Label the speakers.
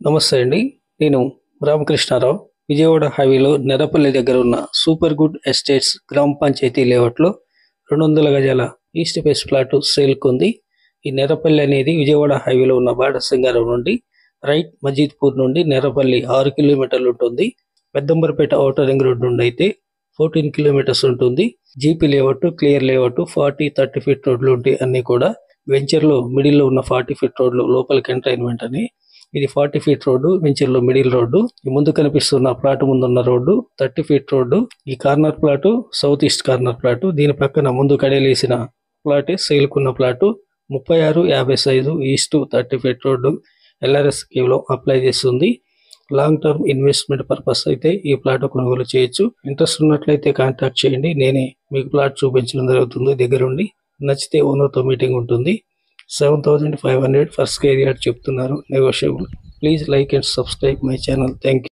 Speaker 1: నమస్తే అండి. నేను రామకృష్ణారావు. విజయవాడ హైవేలో నెరపల్లి దగ్గర ఉన్న సూపర్ గుడ్ ఎస్టేట్స్ గ్రామ పంచాయతీ లేఅవుట్లో 200 గజాల ఈస్ట్ ఫేస్ ప్లాట్ సేల్కు ఉంది. ఈ నెరపల్లి అనేది విజయవాడ హైవేలో ఉన్న బాటసింగారం నుండి రైట్ మజీద్పూర్ నుండి నెరపల్లి 6 కిలోమీటర్లు ఉంటుంది. పెద్దంబరపేట ఔటర్ రింగ్ రోడ్ నుండి అయితే 14 కిలోమీటర్స్ ఉంటుంది. GP layout, clear layout, 40-30 feet రోడ్లు ఉంటాయి. అన్ని కూడా వెంచర్లో మిడిల్లో ఉన్న 40 ఫీట్ రోడ్లు లోపలికి ఎంటర్టైన్మెంట్ అని. ఇది 40 ఫీట్ రోడ్డు, వెంచర్లో మిడిల్ రోడ్డు. ఈ ముందు కనిపిస్తున్న ప్లాట్ ముందున్న రోడ్డు 30 ఫీట్ రోడ్డు. ఈ corner plot south east corner plot. దీని పక్కన ముందు కడేలేసిన ప్లాట్ సేల్కున్న plot 36-50 size east 30 feet road. LRS కేవలం అప్లై చేస్తుంది. లాంగ్ టర్మ్ ఇన్వెస్ట్మెంట్ పర్పస్ అయితే ఈ ప్లాట్ కొనుగోలు చేయొచ్చు. ఇంట్రెస్ట్ ఉన్నట్లయితే కాంటాక్ట్ చేయండి. నేనే మీకు ప్లాట్ చూపించడం జరుగుతుంది దగ్గరుండి. నచ్చితే ఓనర్తో మీటింగ్ ఉంటుంది. 7,500 ఫర్ స్క్వేర్ యార్డ్ చెప్తున్నారు, negotiable. Please like and subscribe my channel. Thank you.